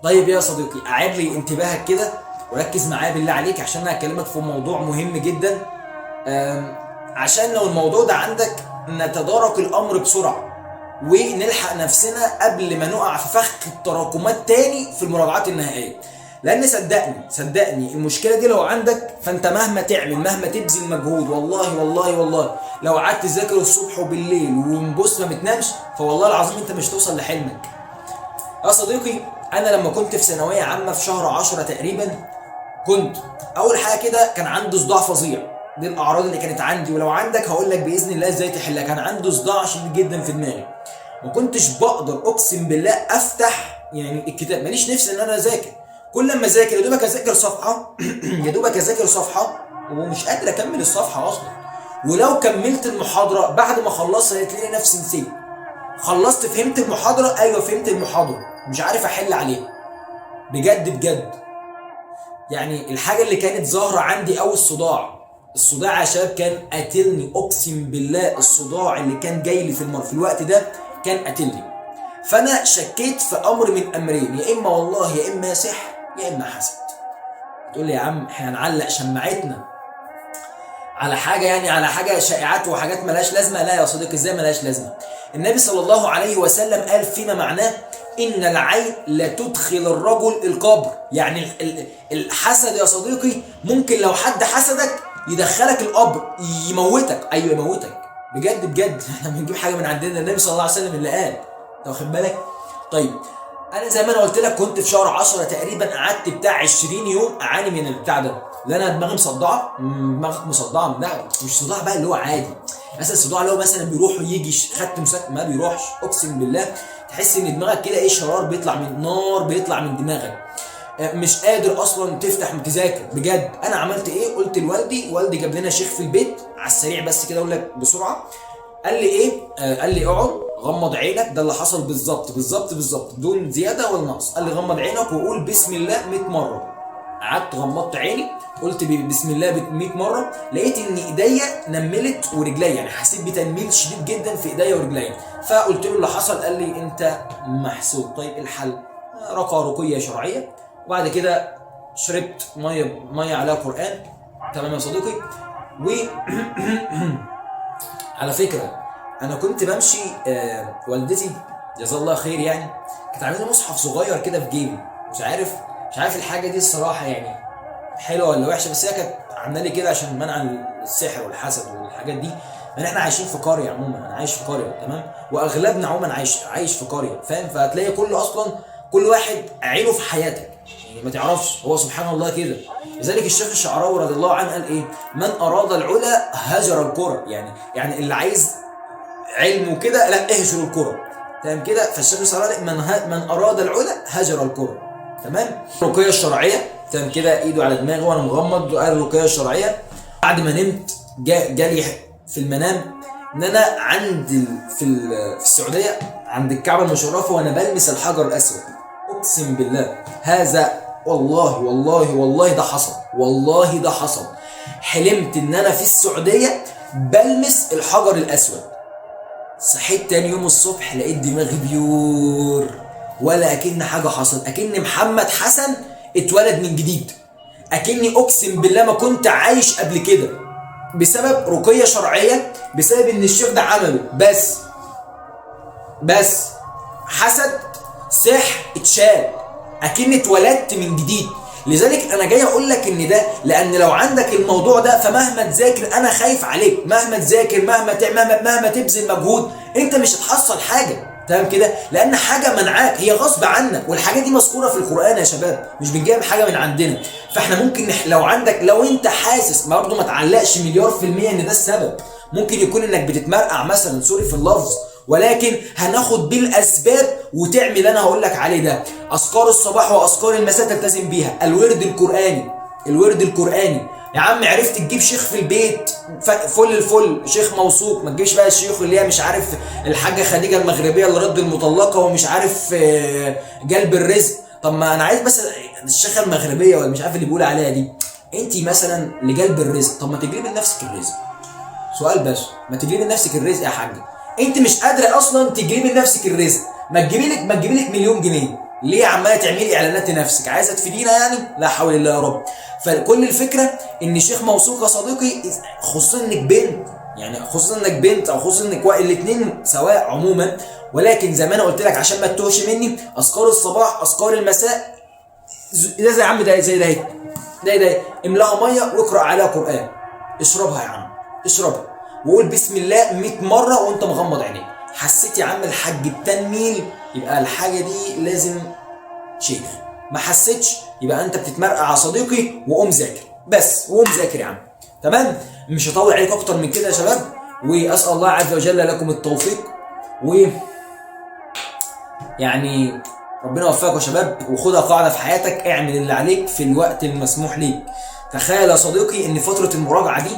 طيب يا صديقي، أعد لي انتباهك كده وركز معايا بالله عليك، عشان انا هكلمك في موضوع مهم جدا. عشان لو الموضوع ده عندك نتدارك الامر بسرعه ونلحق نفسنا قبل ما نقع في فخ التراكمات تاني في المراجعات النهائيه. لان صدقني المشكله دي لو عندك، فانت مهما تعمل مهما تبذل مجهود، والله لو قعدت تذاكر الصبح وبالليل وبص ما بتنامش، فوالله العظيم انت مش توصل لحلمك. يا صديقي، انا لما كنت في ثانويه عامه في شهر 10 تقريبا، كنت اول حاجه كده كان عندي صداع فظيع. دي الاعراض اللي كانت عندي، ولو عندك هقول لك باذن الله ازاي تحلها. كان عندي صداع شديد جدا في دماغي، ما كنتش بقدر اقسم بالله افتح يعني الكتاب، ماليش نفس ان انا اذاكر. كل ما اذاكر يا دوبك اذاكر صفحه يا دوبك اذاكر صفحه ومش قادر اكمل الصفحه اصلا. ولو كملت المحاضره بعد ما خلصت هتلاقي نفسي نسيت. خلصت فهمت المحاضره، ايوه فهمت المحاضره، مش عارف احل عليها. بجد يعني الحاجه اللي كانت ظاهره عندي قوي الصداع يا شباب، كان قاتلني اقسم بالله. الصداع اللي كان جاي لي في الوقت ده كان قاتلني. فانا شكيت في امر من امرين، يا اما والله يا اما سحر يا اما حسد. تقول لي يا عم احنا هنعلق شماعتنا على حاجه شائعات وحاجات ملهاش لازمه؟ لا يا صديقي، ازاي ملهاش لازمه؟ النبي صلى الله عليه وسلم قال فيما معناه ان العين لا تدخل الرجل القبر. يعني الحسد يا صديقي ممكن لو حد حسدك يدخلك القبر، يموتك. ايوه يموتك بجد احنا بنجيب حاجه من عندنا، النبي صلى الله عليه وسلم اللي قال. انت واخد بالك؟ طيب انا زي ما انا قلت لك كنت في شهر 10 تقريبا، قعدت بتاع 20 يوم اعاني من البتاع ده. لا انا دماغي مصدعه، دماغك مصدعه، لا مش صداع بقى اللي هو عادي. مثلا الصداع اللي هو مثلا بيروح ويجي، خدت مسكن ما بيروحش، اقسم بالله تحس ان دماغك كده ايه، شرار بيطلع من نار بيطلع من دماغك. مش قادر اصلا تفتح تذاكر. بجد انا عملت ايه؟ قلت لوالدي، والدي جاب لنا شيخ في البيت على السريع بس كده اقول لك بسرعه. قال لي ايه؟ قال لي اقعد غمض عينك، ده اللي حصل بالظبط بدون زياده ولا نقص. قال لي غمض عينك وقول بسم الله 100 مره. قعدت غمضت عيني، قلت بسم الله 100 مره، لقيت ان ايديا نملت ورجليا، يعني حسيت بتنميل شديد جدا في ايديا ورجليا. فقلت له اللي حصل، قال لي انت محسود. طيب الحل؟ رقيه شرعيه، وبعد كده شربت ميه عليها قران. تمام يا صديقي. و على فكره انا كنت بمشي، والدتي جزاها الله خير يعني كانت عامله مصحف صغير كده في جيبي. مش عارف الحاجه دي الصراحه يعني حلوه ولا وحشه، بس هي كانت عامله لي كده عشان منع السحر والحسد والحاجات دي. لان احنا عايشين في قريه عموما، انا عايش في قريه تمام، واغلبنا عموما عايش في قريه، فاهم؟ فهتلاقي كل واحد عينه في حياتك، يعني ما تعرفش، هو سبحان الله كده. لذلك الشيخ الشعراوي رضي الله عنه قال ايه؟ من اراد العلا هجر القرى. يعني اللي عايز علم وكده لا اهجر القرى، تمام كده. فالشيخ الشعراوي من اراد العلا هجر القرى. تمام. الرقيه الشرعيه، تمام كده، ايده على دماغي وانا مغمض، وقال الرقيه الشرعيه. بعد ما نمت جالي في المنام ان انا في السعوديه عند الكعبه المشرفه، وانا بلمس الحجر الاسود. اقسم بالله هذا والله ده حصل. حلمت ان انا في السعوديه بلمس الحجر الاسود. صحيت تاني يوم الصبح لقيت دماغي بيور، ولا اكن حاجه حصلت، اكن محمد حسن اتولد من جديد، اكني اقسم بالله ما كنت عايش قبل كده، بسبب رقيه شرعيه، بسبب ان الشيخ ده عمله. بس حسد سحر اتشال، اكني اتولدت من جديد. لذلك انا جاي اقول لك ان ده، لان لو عندك الموضوع ده فمهما تذاكر انا خايف عليك، مهما تذاكر مهما تبذل مجهود انت مش هتحصل حاجه، تمام كده؟ لان حاجه منعاك، هي غصب عنك، والحاجات دي مذكوره في القران يا شباب، مش بنجيب حاجه من عندنا. فاحنا ممكن لو انت حاسس برضه ما تعلقش مليار في المية ان ده السبب. ممكن يكون انك بتتمرقع مثلا، سوري في اللفظ، ولكن هناخد بالاسباب وتعمل اللي انا هقول لك عليه ده. اذكار الصباح واذكار المساء تلتزم بيها، الورد القراني. يا عم عرفت تجيب شيخ في البيت فل شيخ موثوق، ما تجيبش بقى الشيوخ اللي هي مش عارف الحاجه خديجه المغربيه اللي رد المطلقه ومش عارف جلب الرزق. طب ما انا عايز بس الشيخه المغربيه ولا مش عارف اللي بيقول عليها دي، انت مثلا لجلب الرزق، طب ما تجيبي لنفسك الرزق. سؤال بس، ما تجيبي لنفسك الرزق يا حاجه؟ انت مش قادره اصلا تجيبي لنفسك الرزق، ما تجيبي لك مليون جنيه، ليه عماله تعملي اعلانات لنفسك؟ عايزه تفيدينا يعني؟ لا حول الله يا رب. فكل الفكره ان شيخ موثوق يا صديقي، خصوصا انك بنت، يعني خصوصا انك بنت او خصوصا انك الاثنين سواء عموما، ولكن زي ما انا قلت لك عشان ما تتوهش مني، اذكار الصباح اذكار المساء، ده زي يا عم، ده زي ده املاها ميه واقرا عليها قران، اشربها يا عم، اشربها وقول بسم الله 100 مره وانت مغمض عينيك. حسيت يا عم الحاج بتنميل، يبقى الحاجه دي لازم شيخ. ما حسيتش يبقى انت بتتمرقع يا صديقي، وقوم ذاكر بس، وقوم ذاكر يا عم. تمام؟ مش هطول عليك اكتر من كده يا شباب، واسال الله عز وجل لكم التوفيق، و يعني ربنا يوفقك يا شباب. وخدها قاعده في حياتك، اعمل اللي عليك في الوقت المسموح ليك. تخيل يا صديقي ان فتره المراجعه دي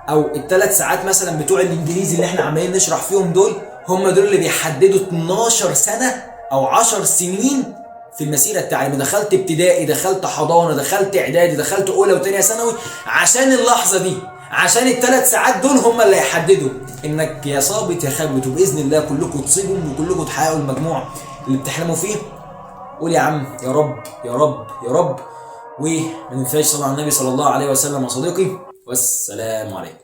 او الثلاث ساعات مثلا بتوع الانجليزي اللي احنا عمالين نشرح فيهم دول، هم دول اللي بيحددوا 12 سنه او 10 سنين في المسيره التعليميه. دخلت ابتدائي، دخلت حضانه، دخلت اعدادي، دخلت اولى وثانيه ثانوي، عشان اللحظه دي، عشان الثلاث ساعات دول هم اللي هيحددوا انك يا صابت يا خابت. وباذن الله كلكم تصيبوا وكلكم تحققوا المجموع اللي بتحلموا فيه. قول يا عم يا رب يا رب يا رب. وما ننساش صلاه على النبي صلى الله عليه وسلم يا صديقي، والسلام عليكم.